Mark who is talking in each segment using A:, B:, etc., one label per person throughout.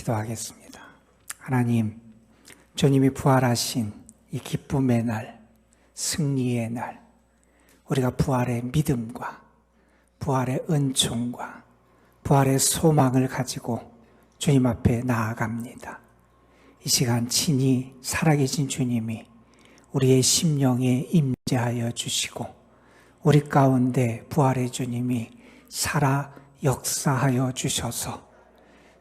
A: 기도하겠습니다. 하나님, 주님이 부활하신 이 기쁨의 날, 승리의 날, 우리가 부활의 믿음과 부활의 은총과 부활의 소망을 가지고 주님 앞에 나아갑니다. 이 시간 친히 살아계신 주님이 우리의 심령에 임재하여 주시고 우리 가운데 부활의 주님이 살아 역사하여 주셔서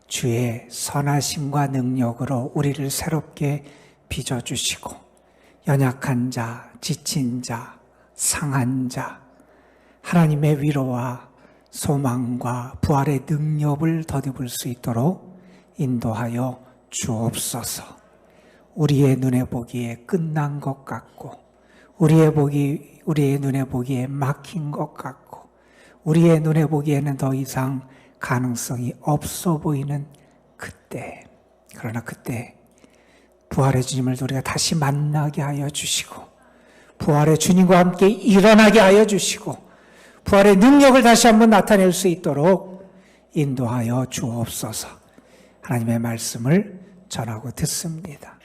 A: 주의 선하심과 능력으로 우리를 새롭게 빚어주시고 연약한 자, 지친 자, 상한 자, 하나님의 위로와 소망과 부활의 능력을 덧입을 수 있도록 인도하여 주옵소서. 우리의 눈에 보기에 끝난 것 같고 우리의 눈에 보기에 막힌 것 같고 우리의 눈에 보기에는 더 이상 가능성이 없어 보이는 그때, 그러나 그때 부활의 주님을 우리가 다시 만나게 하여 주시고 부활의 주님과 함께 일어나게 하여 주시고 부활의 능력을 다시 한번 나타낼 수 있도록 인도하여 주옵소서. 하나님의 말씀을 전하고 듣습니다.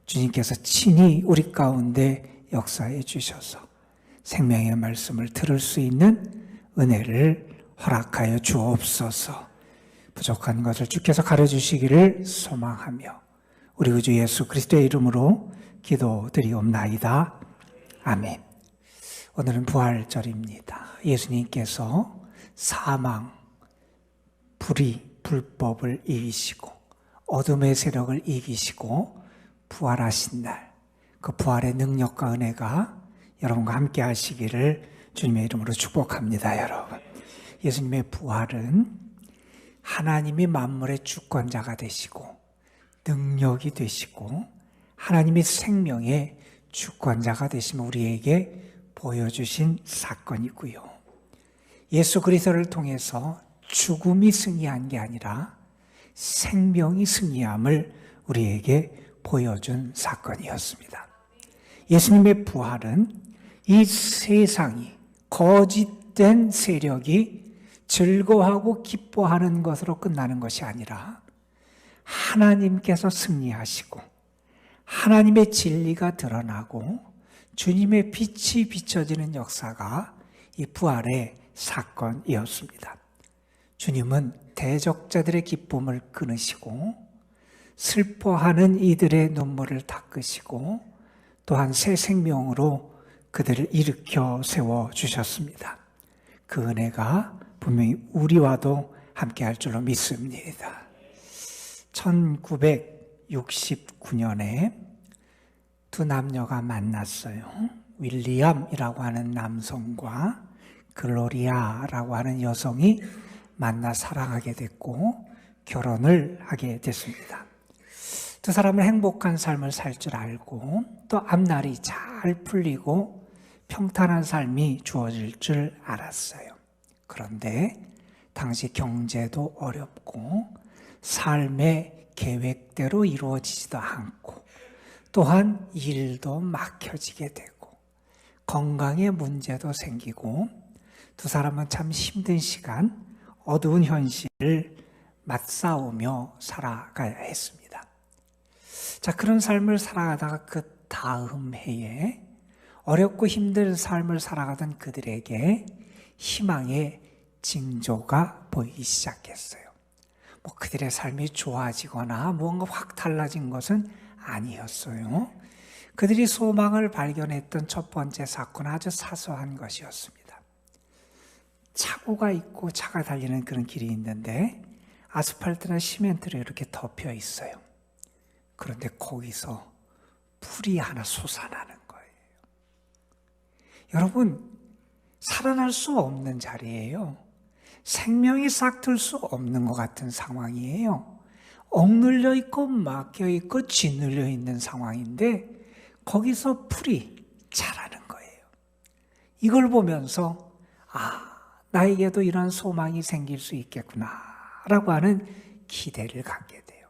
A: 주님께서 친히 우리 가운데 역사해 주셔서 생명의 말씀을 들을 수 있는 은혜를 허락하여 주옵소서. 부족한 것을 주께서 가르쳐주시기를 소망하며 우리 구주 예수 그리스도의 이름으로 기도드리옵나이다. 아멘. 오늘은 부활절입니다. 예수님께서 사망, 불법을 이기시고 어둠의 세력을 이기시고 부활하신 날, 그 부활의 능력과 은혜가 여러분과 함께 하시기를 주님의 이름으로 축복합니다. 여러분, 예수님의 부활은 하나님이 만물의 주권자가 되시고 능력이 되시고 하나님이 생명의 주권자가 되시면 우리에게 보여주신 사건이고요. 예수 그리스도를 통해서 죽음이 승리한 게 아니라 생명이 승리함을 우리에게 보여준 사건이었습니다. 예수님의 부활은 이 세상이 거짓된 세력이 즐거워하고 기뻐하는 것으로 끝나는 것이 아니라 하나님께서 승리하시고 하나님의 진리가 드러나고 주님의 빛이 비춰지는 역사가 이 부활의 사건이었습니다. 주님은 대적자들의 기쁨을 끊으시고 슬퍼하는 이들의 눈물을 닦으시고 또한 새 생명으로 그들을 일으켜 세워주셨습니다. 그 은혜가 분명히 우리와도 함께할 줄로 믿습니다. 1969년에 두 남녀가 만났어요. 윌리엄이라고 하는 남성과 글로리아라고 하는 여성이 만나 사랑하게 됐고 결혼을 하게 됐습니다. 두 사람은 행복한 삶을 살 줄 알고 또 앞날이 잘 풀리고 평탄한 삶이 주어질 줄 알았어요. 그런데 당시 경제도 어렵고 삶의 계획대로 이루어지지도 않고 또한 일도 막혀지게 되고 건강에 문제도 생기고 두 사람은 참 힘든 시간, 어두운 현실을 맞싸우며 살아가야 했습니다. 자, 그런 삶을 살아가다가 그 다음 해에 어렵고 힘든 삶을 살아가던 그들에게 희망의 징조가 보이기 시작했어요. 그들의 삶이 좋아지거나 무언가 확 달라진 것은 아니었어요. 그들이 소망을 발견했던 첫 번째 사건은 아주 사소한 것이었습니다. 차고가 있고 차가 달리는 그런 길이 있는데 아스팔트나 시멘트로 이렇게 덮여 있어요. 그런데 거기서 불이 하나 솟아나는 거예요. 여러분, 살아날 수 없는 자리예요. 생명이 싹 들 수 없는 것 같은 상황이에요. 억눌려 있고 막혀 있고 짓눌려 있는 상황인데 거기서 풀이 자라는 거예요. 이걸 보면서 나에게도 이런 소망이 생길 수 있겠구나 라고 하는 기대를 갖게 돼요.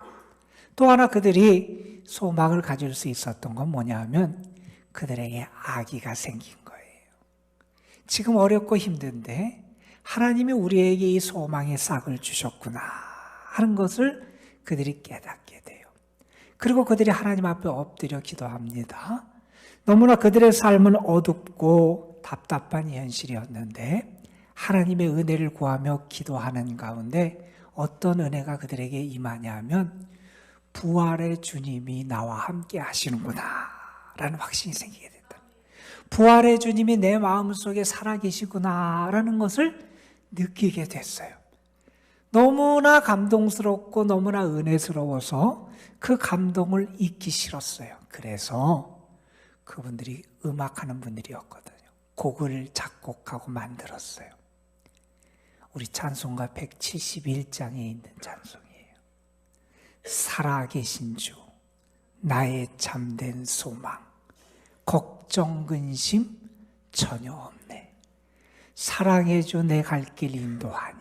A: 또 하나 그들이 소망을 가질 수 있었던 건 뭐냐 하면 그들에게 아기가 생긴 거예요. 지금 어렵고 힘든데 하나님이 우리에게 이 소망의 싹을 주셨구나 하는 것을 그들이 깨닫게 돼요. 그리고 그들이 하나님 앞에 엎드려 기도합니다. 너무나 그들의 삶은 어둡고 답답한 현실이었는데 하나님의 은혜를 구하며 기도하는 가운데 어떤 은혜가 그들에게 임하냐면 부활의 주님이 나와 함께 하시는구나 라는 확신이 생기게 됐다. 부활의 주님이 내 마음속에 살아계시구나 라는 것을 느끼게 됐어요. 너무나 감동스럽고 너무나 은혜스러워서 그 감동을 잊기 싫었어요. 그래서 그분들이 음악하는 분들이었거든요. 곡을 작곡하고 만들었어요. 우리 찬송가 171장에 있는 찬송이에요. 살아계신 주, 나의 참된 소망, 걱정 근심 전혀 없네. 사랑의 주 내 갈 길 인도하니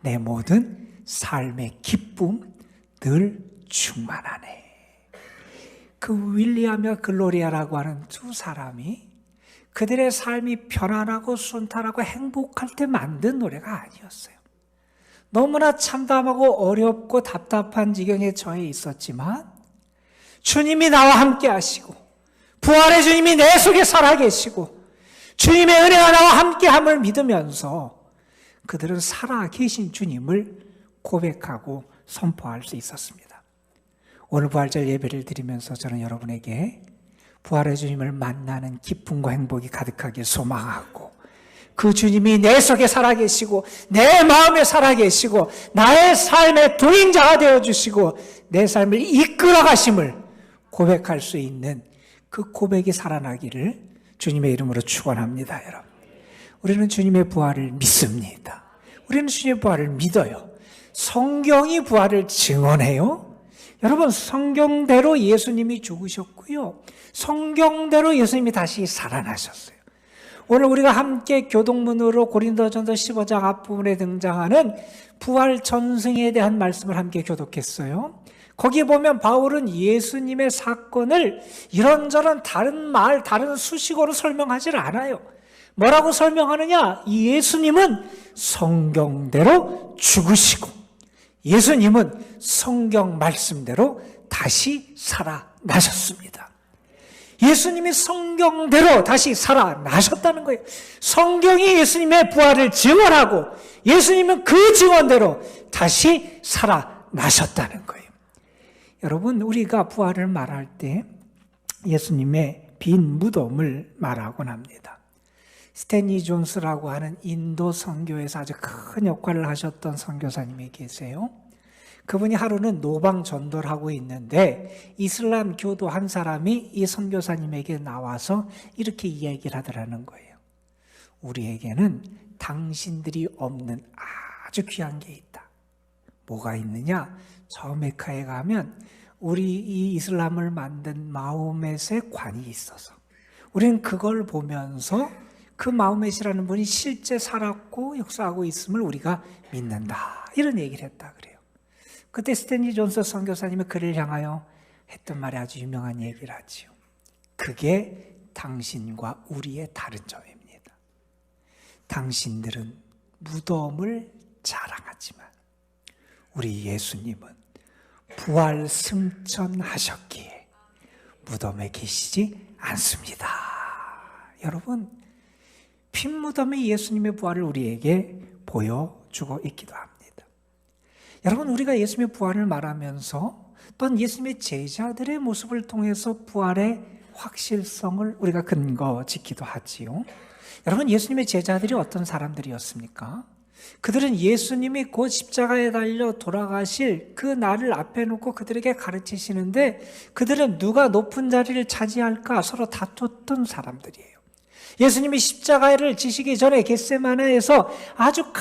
A: 내 모든 삶의 기쁨 늘 충만하네. 그 윌리엄과 글로리아라고 하는 두 사람이 그들의 삶이 편안하고 순탄하고 행복할 때 만든 노래가 아니었어요. 너무나 참담하고 어렵고 답답한 지경에 처해 있었지만 주님이 나와 함께 하시고 부활의 주님이 내 속에 살아계시고 주님의 은혜가 나와 함께함을 믿으면서 그들은 살아계신 주님을 고백하고 선포할 수 있었습니다. 오늘 부활절 예배를 드리면서 저는 여러분에게 부활의 주님을 만나는 기쁨과 행복이 가득하길 소망하고 그 주님이 내 속에 살아계시고 내 마음에 살아계시고 나의 삶의 동행자가 되어주시고 내 삶을 이끌어 가심을 고백할 수 있는 그 고백이 살아나기를 주님의 이름으로 축원합니다. 여러분, 우리는 주님의 부활을 믿습니다. 우리는 주님의 부활을 믿어요. 성경이 부활을 증언해요. 여러분, 성경대로 예수님이 죽으셨고요. 성경대로 예수님이 다시 살아나셨어요. 오늘 우리가 함께 교동문으로 고린도전서 15장 앞부분에 등장하는 부활 전승에 대한 말씀을 함께 교독했어요. 거기에 보면 바울은 예수님의 사건을 이런저런 다른 말, 다른 수식어로 설명하지 않아요. 뭐라고 설명하느냐? 예수님은 성경대로 죽으시고 예수님은 성경 말씀대로 다시 살아나셨습니다. 예수님이 성경대로 다시 살아나셨다는 거예요. 성경이 예수님의 부활을 증언하고 예수님은 그 증언대로 다시 살아나셨다는 거예요. 여러분, 우리가 부활을 말할 때 예수님의 빈 무덤을 말하곤 합니다. 스탠리 존스라고 하는 인도 선교에서 아주 큰 역할을 하셨던 선교사님이 계세요. 그분이 하루는 노방 전도를 하고 있는데 이슬람 교도 한 사람이 이 선교사님에게 나와서 이렇게 이야기를 하더라는 거예요. 우리에게는 당신들이 없는 아주 귀한 게 있다. 뭐가 있느냐? 저 메카에 가면 우리 이 이슬람을 만든 마호멧의 관이 있어서 우리는 그걸 보면서 그 마호멧이라는 분이 실제 살았고 역사하고 있음을 우리가 믿는다. 이런 얘기를 했다 그래요. 그때 스탠리 존스 선교사님이 그를 향하여 했던 말이 아주 유명한 얘기를 하지요. 그게 당신과 우리의 다른 점입니다. 당신들은 무덤을 자랑하지만 우리 예수님은 부활 승천하셨기에 무덤에 계시지 않습니다. 여러분, 빈 무덤에 예수님의 부활을 우리에게 보여주고 있기도 합니다. 여러분, 우리가 예수님의 부활을 말하면서 또한 예수님의 제자들의 모습을 통해서 부활의 확실성을 우리가 근거 짓기도 하지요. 여러분, 예수님의 제자들이 어떤 사람들이었습니까? 그들은 예수님이 곧 십자가에 달려 돌아가실 그 날을 앞에 놓고 그들에게 가르치시는데 그들은 누가 높은 자리를 차지할까 서로 다퉜던 사람들이에요. 예수님이 십자가를 지시기 전에 겟세마네에서 아주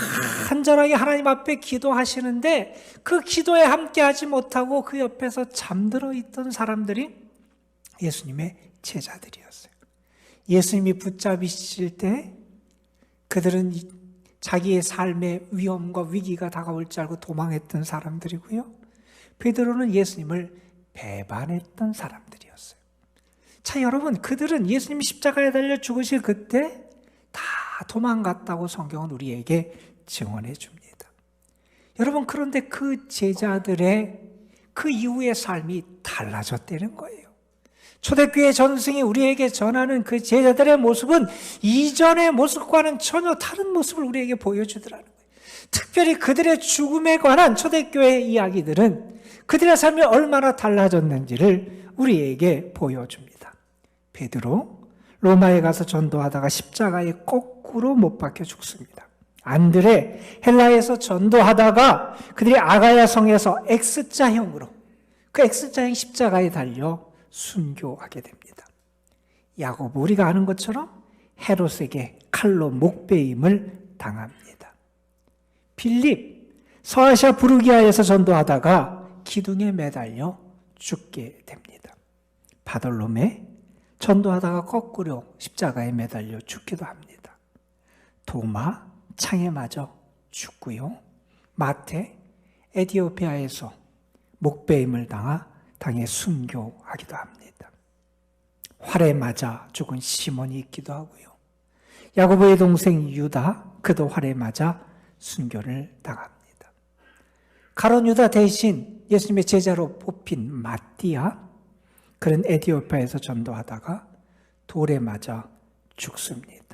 A: 간절하게 하나님 앞에 기도하시는데 그 기도에 함께하지 못하고 그 옆에서 잠들어 있던 사람들이 예수님의 제자들이었어요. 예수님이 붙잡으실 때 그들은 자기의 삶의 위험과 위기가 다가올 줄 알고 도망했던 사람들이고요. 베드로는 예수님을 배반했던 사람들이었어요. 자, 여러분, 그들은 예수님이 십자가에 달려 죽으실 그때 다 도망갔다고 성경은 우리에게 증언해 줍니다. 여러분, 그런데 그 제자들의 그 이후의 삶이 달라졌다는 거예요. 초대교회 전승이 우리에게 전하는 그 제자들의 모습은 이전의 모습과는 전혀 다른 모습을 우리에게 보여주더라는 거예요. 특별히 그들의 죽음에 관한 초대교회의 이야기들은 그들의 삶이 얼마나 달라졌는지를 우리에게 보여줍니다. 베드로, 로마에 가서 전도하다가 십자가에 거꾸로 못 박혀 죽습니다. 안드레, 헬라에서 전도하다가 그들이 아가야 성에서 X자형으로, 그 X자형 십자가에 달려 순교하게 됩니다. 야고보, 우리가 아는 것처럼 헤롯에게 칼로 목베임을 당합니다. 빌립, 서아시아 부르기아에서 전도하다가 기둥에 매달려 죽게 됩니다. 바돌로메, 전도하다가 거꾸로 십자가에 매달려 죽기도 합니다. 도마, 창에 맞아 죽고요. 마태, 에티오피아에서 목베임을 당해 순교하기도 합니다. 활에 맞아 죽은 시몬이 있기도 하고요. 야고보의 동생 유다, 그도 활에 맞아 순교를 당합니다. 가룟 유다 대신 예수님의 제자로 뽑힌 마띠아, 그는 에티오피아에서 전도하다가 돌에 맞아 죽습니다.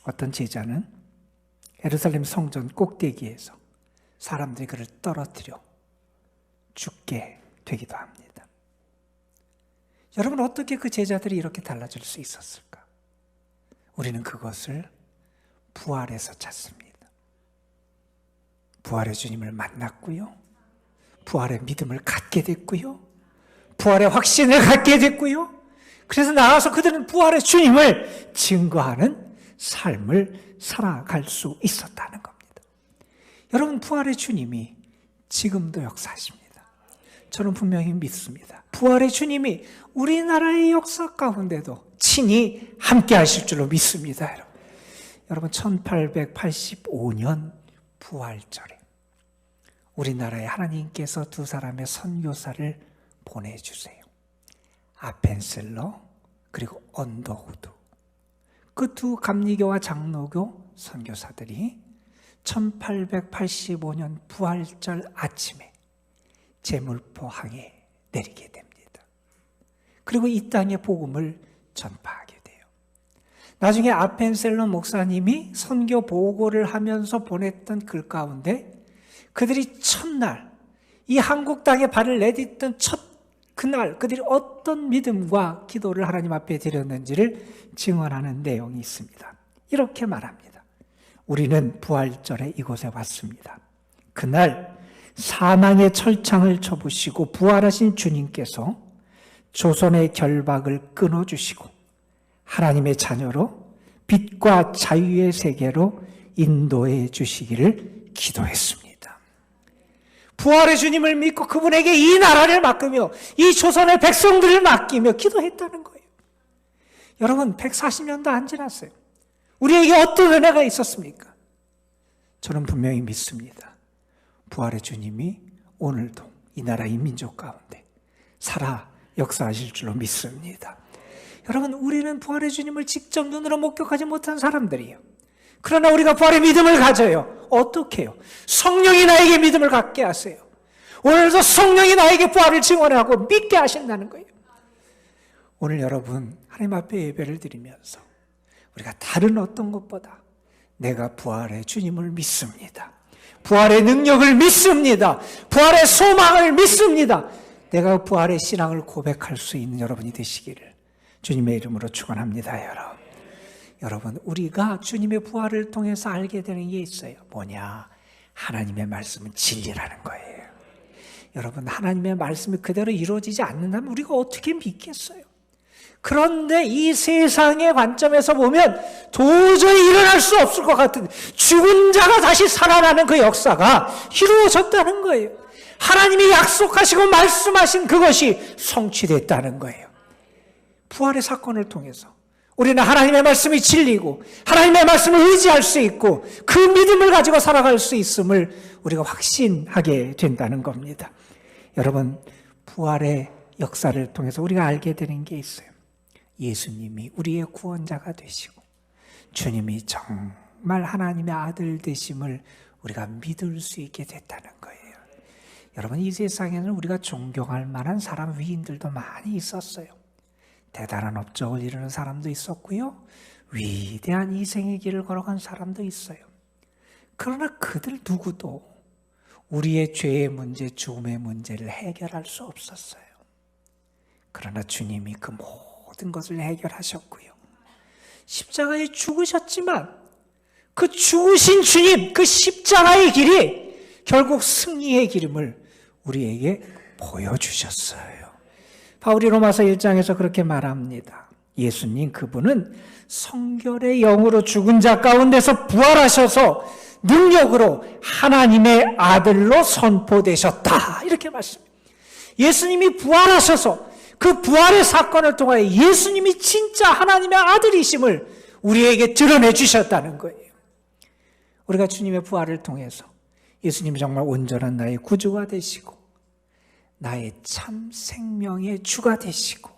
A: 어떤 제자는 예루살렘 성전 꼭대기에서 사람들이 그를 떨어뜨려 죽게 되기도 합니다. 여러분, 어떻게 그 제자들이 이렇게 달라질 수 있었을까? 우리는 그것을 부활에서 찾습니다. 부활의 주님을 만났고요. 부활의 믿음을 갖게 됐고요. 부활의 확신을 갖게 됐고요. 그래서 나와서 그들은 부활의 주님을 증거하는 삶을 살아갈 수 있었다는 겁니다. 여러분, 부활의 주님이 지금도 역사하십니다. 저는 분명히 믿습니다. 부활의 주님이 우리나라의 역사 가운데도 친히 함께 하실 줄로 믿습니다. 여러분, 1885년 부활절에 우리나라에 하나님께서 두 사람의 선교사를 보내주세요. 아펜셀러 그리고 언더우드, 그 두 감리교와 장로교 선교사들이 1885년 부활절 아침에 제물포항에 내리게 됩니다. 그리고 이 땅의 복음을 전파하게 돼요. 나중에 아펜셀러 목사님이 선교 보고를 하면서 보냈던 글 가운데 그들이 첫날 이 한국 땅에 발을 내딛던 그날 그들이 어떤 믿음과 기도를 하나님 앞에 드렸는지를 증언하는 내용이 있습니다. 이렇게 말합니다. 우리는 부활절에 이곳에 왔습니다. 그날 사망의 철창을 쳐부시고 부활하신 주님께서 조선의 결박을 끊어주시고 하나님의 자녀로 빛과 자유의 세계로 인도해 주시기를 기도했습니다. 부활의 주님을 믿고 그분에게 이 나라를 맡기며 이 조선의 백성들을 맡기며 기도했다는 거예요. 여러분, 140년도 안 지났어요. 우리에게 어떤 은혜가 있었습니까? 저는 분명히 믿습니다. 부활의 주님이 오늘도 이 나라 이 민족 가운데 살아 역사하실 줄로 믿습니다. 여러분, 우리는 부활의 주님을 직접 눈으로 목격하지 못한 사람들이에요. 그러나 우리가 부활의 믿음을 가져요. 어떻게 해요? 성령이 나에게 믿음을 갖게 하세요. 오늘도 성령이 나에게 부활을 증언하고 믿게 하신다는 거예요. 오늘 여러분, 하나님 앞에 예배를 드리면서 우리가 다른 어떤 것보다 내가 부활의 주님을 믿습니다. 부활의 능력을 믿습니다. 부활의 소망을 믿습니다. 내가 부활의 신앙을 고백할 수 있는 여러분이 되시기를 주님의 이름으로 축원합니다. 여러분, 우리가 주님의 부활을 통해서 알게 되는 게 있어요. 뭐냐? 하나님의 말씀은 진리라는 거예요. 여러분, 하나님의 말씀이 그대로 이루어지지 않는다면 우리가 어떻게 믿겠어요? 그런데 이 세상의 관점에서 보면 도저히 일어날 수 없을 것 같은 죽은 자가 다시 살아나는 그 역사가 이루어졌다는 거예요. 하나님이 약속하시고 말씀하신 그것이 성취됐다는 거예요. 부활의 사건을 통해서 우리는 하나님의 말씀이 진리고 하나님의 말씀을 의지할 수 있고 그 믿음을 가지고 살아갈 수 있음을 우리가 확신하게 된다는 겁니다. 여러분, 부활의 역사를 통해서 우리가 알게 되는 게 있어요. 예수님이 우리의 구원자가 되시고 주님이 정말 하나님의 아들 되심을 우리가 믿을 수 있게 됐다는 거예요. 여러분, 이 세상에는 우리가 존경할 만한 사람, 위인들도 많이 있었어요. 대단한 업적을 이루는 사람도 있었고요, 위대한 희생의 길을 걸어간 사람도 있어요. 그러나 그들 누구도 우리의 죄의 문제, 죽음의 문제를 해결할 수 없었어요. 그러나 주님이 그 모든 것을 해결하셨고요, 십자가에 죽으셨지만 그 죽으신 주님, 그 십자가의 길이 결국 승리의 길임을 우리에게 보여주셨어요. 바울이 로마서 1장에서 그렇게 말합니다. 예수님, 그분은 성결의 영으로 죽은 자 가운데서 부활하셔서 능력으로 하나님의 아들로 선포되셨다, 이렇게 말씀합니다. 예수님이 부활하셔서 그 부활의 사건을 통하여 예수님이 진짜 하나님의 아들이심을 우리에게 드러내 주셨다는 거예요. 우리가 주님의 부활을 통해서 예수님이 정말 온전한 나의 구주가 되시고 나의 참 생명의 주가 되시고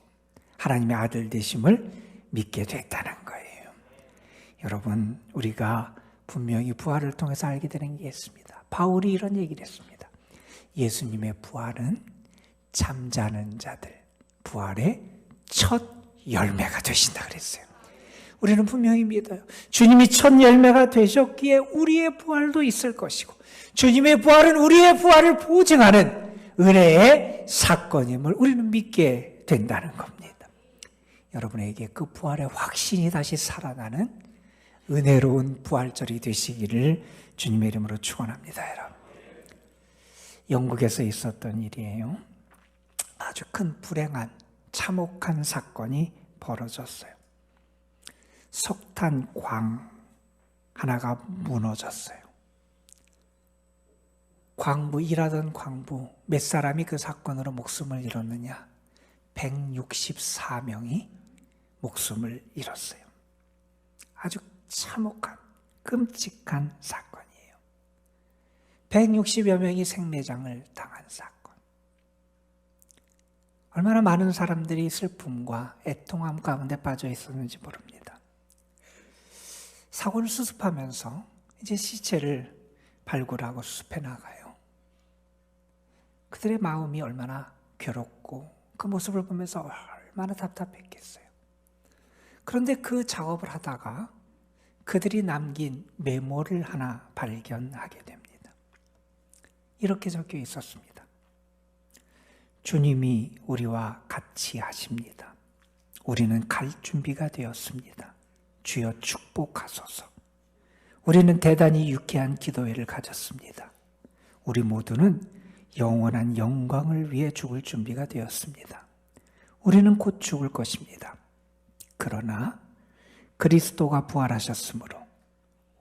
A: 하나님의 아들 되심을 믿게 됐다는 거예요. 여러분, 우리가 분명히 부활을 통해서 알게 되는 게 있습니다. 바울이 이런 얘기를 했습니다. 예수님의 부활은 잠자는 자들 부활의 첫 열매가 되신다 그랬어요. 우리는 분명히 믿어요. 주님이 첫 열매가 되셨기에 우리의 부활도 있을 것이고, 주님의 부활은 우리의 부활을 보증하는 은혜의 사건임을 우리는 믿게 된다는 겁니다. 여러분에게 그 부활의 확신이 다시 살아나는 은혜로운 부활절이 되시기를 주님의 이름으로 축원합니다. 여러분, 영국에서 있었던 일이에요. 아주 큰 불행한 참혹한 사건이 벌어졌어요. 석탄광 하나가 무너졌어요. 일하던 광부 몇 사람이 그 사건으로 목숨을 잃었느냐? 164명이 목숨을 잃었어요. 아주 참혹한, 끔찍한 사건이에요. 160여 명이 생매장을 당한 사건. 얼마나 많은 사람들이 슬픔과 애통함 가운데 빠져 있었는지 모릅니다. 사고를 수습하면서 이제 시체를 발굴하고 수습해 나가요. 그들의 마음이 얼마나 괴롭고 그 모습을 보면서 얼마나 답답했겠어요. 그런데 그 작업을 하다가 그들이 남긴 메모를 하나 발견하게 됩니다. 이렇게 적혀 있었습니다. 주님이 우리와 같이 하십니다. 우리는 갈 준비가 되었습니다. 주여 축복하소서. 우리는 대단히 유쾌한 기도회를 가졌습니다. 우리 모두는 영원한 영광을 위해 죽을 준비가 되었습니다. 우리는 곧 죽을 것입니다. 그러나 그리스도가 부활하셨으므로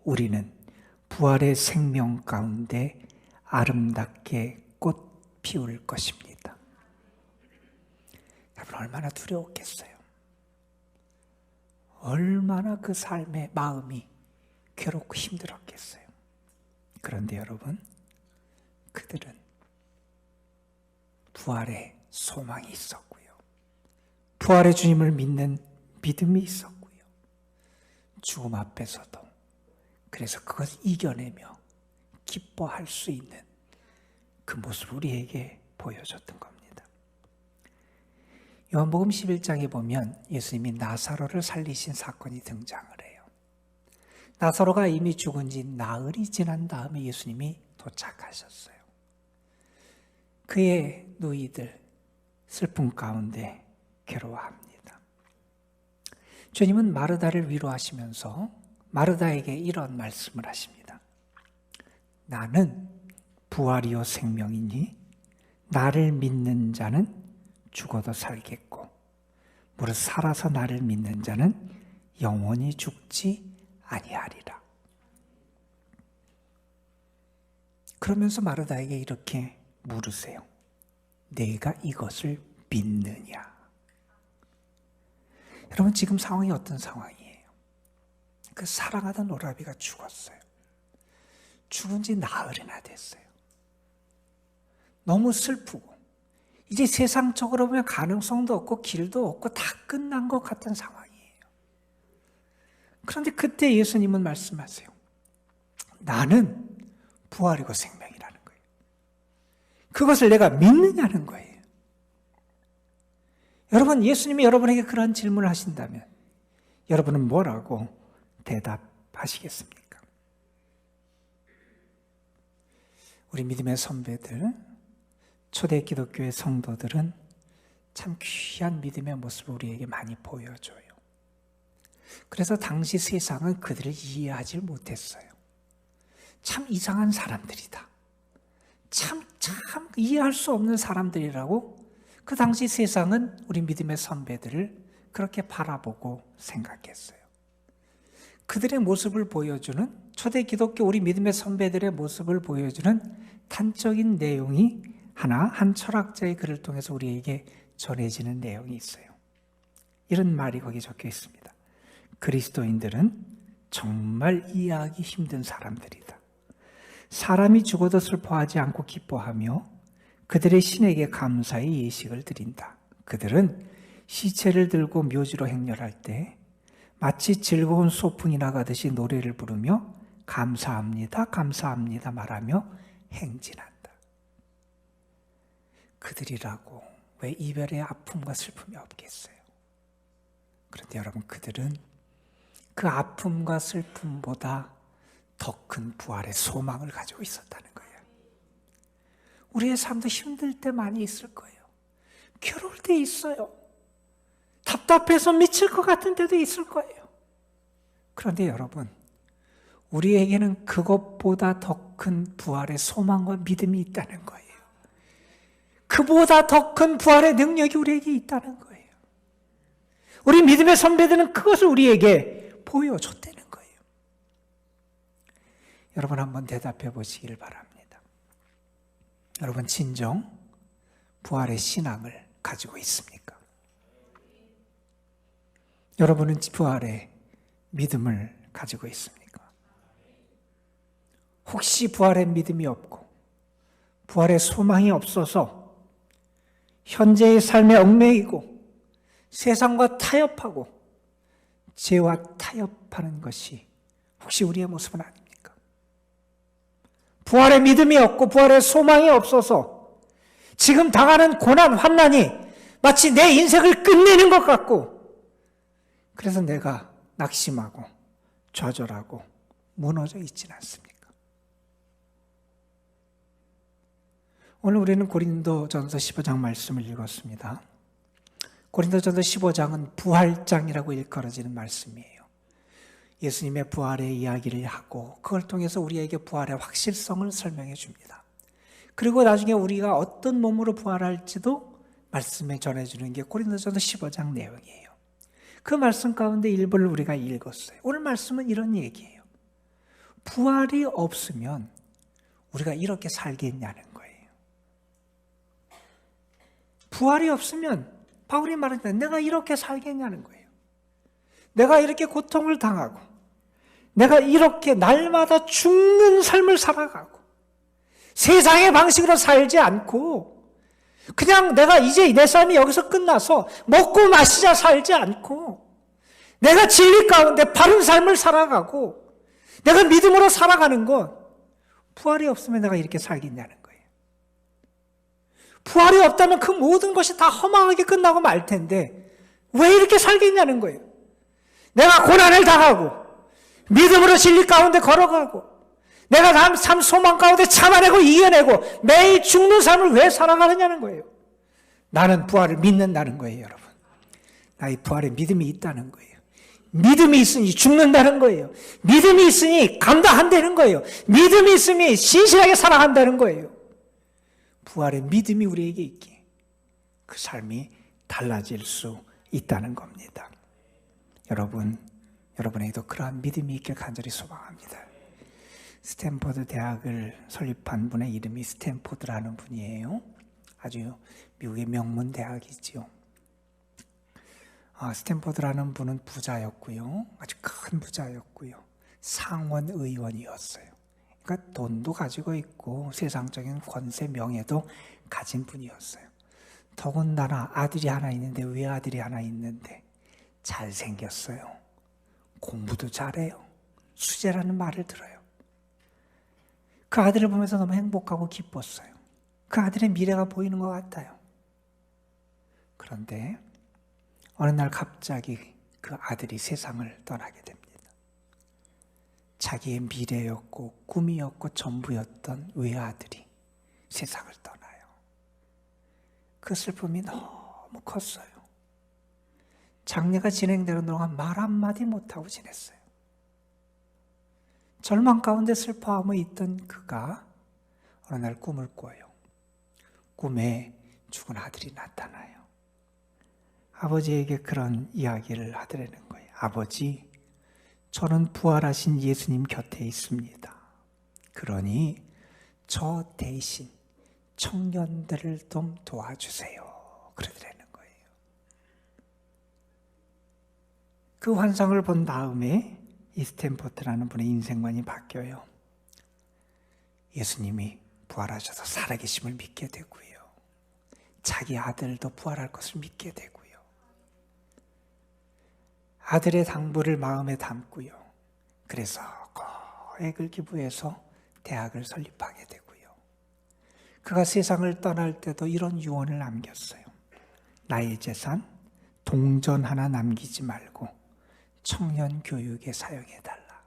A: 우리는 부활의 생명 가운데 아름답게 꽃 피울 것입니다. 여러분, 얼마나 두려웠겠어요. 얼마나 그 삶의 마음이 괴롭고 힘들었겠어요. 그런데 여러분, 그들은 부활의 소망이 있었고요, 부활의 주님을 믿는 믿음이 있었고요, 죽음 앞에서도 그래서 그것을 이겨내며 기뻐할 수 있는 그 모습을 우리에게 보여줬던 겁니다. 요한복음 11장에 보면 예수님이 나사로를 살리신 사건이 등장을 해요. 나사로가 이미 죽은 지 나흘이 지난 다음에 예수님이 도착하셨어요. 그의 누이들 슬픔 가운데 괴로워합니다. 주님은 마르다를 위로하시면서 마르다에게 이런 말씀을 하십니다. 나는 부활이요 생명이니 나를 믿는 자는 죽어도 살겠고 무릇 살아서 나를 믿는 자는 영원히 죽지 아니하리라. 그러면서 마르다에게 이렇게 물으세요. 내가 이것을 믿느냐? 여러분, 지금 상황이 어떤 상황이에요? 그 사랑하던 오라비가 죽었어요. 죽은 지 나흘이나 됐어요. 너무 슬프고 이제 세상적으로 보면 가능성도 없고 길도 없고 다 끝난 것 같은 상황이에요. 그런데 그때 예수님은 말씀하세요. 나는 부활이고 생명이라는 거예요. 그것을 내가 믿느냐는 거예요. 여러분, 예수님이 여러분에게 그런 질문을 하신다면 여러분은 뭐라고 대답하시겠습니까? 우리 믿음의 선배들, 초대 기독교의 성도들은 참 귀한 믿음의 모습을 우리에게 많이 보여줘요. 그래서 당시 세상은 그들을 이해하지 못했어요. 참 이상한 사람들이다. 참 이해할 수 없는 사람들이라고 그 당시 세상은 우리 믿음의 선배들을 그렇게 바라보고 생각했어요. 그들의 모습을 보여주는, 초대 기독교 우리 믿음의 선배들의 모습을 보여주는 단적인 내용이 한 철학자의 글을 통해서 우리에게 전해지는 내용이 있어요. 이런 말이 거기 적혀 있습니다. 그리스도인들은 정말 이해하기 힘든 사람들이다. 사람이 죽어도 슬퍼하지 않고 기뻐하며 그들의 신에게 감사의 예식을 드린다. 그들은 시체를 들고 묘지로 행렬할 때 마치 즐거운 소풍이 나가듯이 노래를 부르며 감사합니다, 감사합니다 말하며 행진한다. 그들이라고 왜 이별의 아픔과 슬픔이 없겠어요? 그런데 여러분, 그들은 그 아픔과 슬픔보다 더 큰 부활의 소망을 가지고 있었다는 거예요. 우리의 삶도 힘들 때 많이 있을 거예요. 괴로울 때 있어요. 답답해서 미칠 것 같은 때도 있을 거예요. 그런데 여러분, 우리에게는 그것보다 더 큰 부활의 소망과 믿음이 있다는 거예요. 그보다 더 큰 부활의 능력이 우리에게 있다는 거예요. 우리 믿음의 선배들은 그것을 우리에게 보여줬다는 거예요. 여러분, 한번 대답해 보시기를 바랍니다. 여러분, 진정 부활의 신앙을 가지고 있습니까? 여러분은 부활의 믿음을 가지고 있습니까? 혹시 부활의 믿음이 없고 부활의 소망이 없어서 현재의 삶에 얽매이고 세상과 타협하고 죄와 타협하는 것이 혹시 우리의 모습은 아닙니까? 부활의 믿음이 없고 부활의 소망이 없어서 지금 당하는 고난, 환난이 마치 내 인생을 끝내는 것 같고, 그래서 내가 낙심하고 좌절하고 무너져 있지는 않습니까? 오늘 우리는 고린도전서 15장 말씀을 읽었습니다. 고린도전서 15장은 부활장이라고 일컬어지는 말씀이에요. 예수님의 부활의 이야기를 하고 그걸 통해서 우리에게 부활의 확실성을 설명해 줍니다. 그리고 나중에 우리가 어떤 몸으로 부활할지도 말씀에 전해주는 게 고린도전서 15장 내용이에요. 그 말씀 가운데 일부를 우리가 읽었어요. 오늘 말씀은 이런 얘기예요. 부활이 없으면 우리가 이렇게 살겠냐는 거예요. 부활이 없으면 바울이 말했다. 내가 이렇게 살겠냐는 거예요. 내가 이렇게 고통을 당하고 내가 이렇게 날마다 죽는 삶을 살아가고 세상의 방식으로 살지 않고 그냥 내가 이제 내 삶이 여기서 끝나서 먹고 마시자 살지 않고 내가 진리 가운데 바른 삶을 살아가고 내가 믿음으로 살아가는 건 부활이 없으면 내가 이렇게 살겠냐는 거예요. 부활이 없다면 그 모든 것이 다 허망하게 끝나고 말 텐데 왜 이렇게 살겠냐는 거예요. 내가 고난을 당하고 믿음으로 진리 가운데 걸어가고 내가 삶 소망 가운데 참아내고 이겨내고 매일 죽는 삶을 왜 살아가느냐는 거예요. 나는 부활을 믿는다는 거예요, 여러분. 나의 부활에 믿음이 있다는 거예요. 믿음이 있으니 죽는다는 거예요. 믿음이 있으니 감당한다는 거예요. 믿음이 있으니 신실하게 살아간다는 거예요. 부활의 믿음이 우리에게 있기에 그 삶이 달라질 수 있다는 겁니다. 여러분에게도 그러한 믿음이 있길 간절히 소망합니다. 스탠포드 대학을 설립한 분의 이름이 스탠포드라는 분이에요. 아주 미국의 명문 대학이지요. 스탠포드라는 분은 부자였고요. 아주 큰 부자였고요. 상원 의원이었어요. 그러니까 돈도 가지고 있고 세상적인 권세, 명예도 가진 분이었어요. 더군다나 아들이 하나 있는데 외아들이 하나 있는데 잘생겼어요. 공부도 잘해요. 수재라는 말을 들어요. 그 아들을 보면서 너무 행복하고 기뻤어요. 그 아들의 미래가 보이는 것 같아요. 그런데 어느 날 갑자기 그 아들이 세상을 떠나게 됩니다. 자기의 미래였고 꿈이었고 전부였던 외아들이 세상을 떠나요. 그 슬픔이 너무 컸어요. 장례가 진행되는 동안 말 한마디 못하고 지냈어요. 절망 가운데 슬퍼하며 있던 그가 어느 날 꿈을 꿔요. 꿈에 죽은 아들이 나타나요. 아버지에게 그런 이야기를 하더라는 거예요. 아버지, 저는 부활하신 예수님 곁에 있습니다. 그러니 저 대신 청년들을 좀 도와주세요. 그러더라는 거예요. 그 환상을 본 다음에 이 스탠포트라는 분의 인생관이 바뀌어요. 예수님이 부활하셔서 살아계심을 믿게 되고요. 자기 아들도 부활할 것을 믿게 되고요. 아들의 당부를 마음에 담고요. 그래서 거액을 기부해서 대학을 설립하게 되고요. 그가 세상을 떠날 때도 이런 유언을 남겼어요. 나의 재산, 동전 하나 남기지 말고 청년 교육에 사용해달라.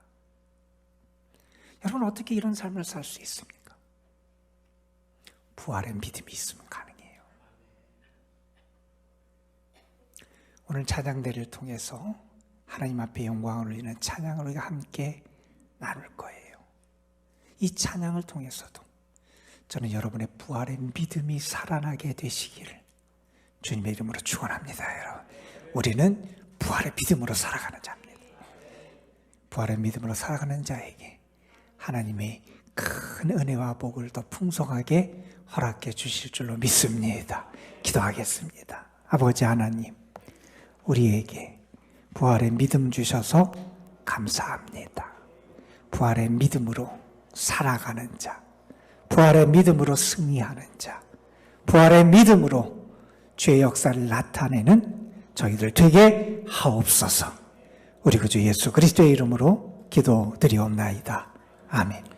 A: 여러분, 어떻게 이런 삶을 살 수 있습니까? 부활의 믿음이 있으면 가능해요. 오늘 찬양대를 통해서 하나님 앞에 영광을 올리는 찬양을 우리가 함께 나눌 거예요. 이 찬양을 통해서도 저는 여러분의 부활의 믿음이 살아나게 되시기를 주님의 이름으로 축원합니다. 여러분, 우리는 부활의 믿음으로 살아가는 자입니다. 부활의 믿음으로 살아가는 자에게 하나님의 큰 은혜와 복을 더 풍성하게 허락해 주실 줄로 믿습니다. 기도하겠습니다. 아버지 하나님, 우리에게 부활의 믿음 주셔서 감사합니다. 부활의 믿음으로 살아가는 자, 부활의 믿음으로 승리하는 자, 부활의 믿음으로 죄의 역사를 나타내는 저희들 되게 하옵소서. 우리 구주 예수 그리스도의 이름으로 기도드리옵나이다. 아멘.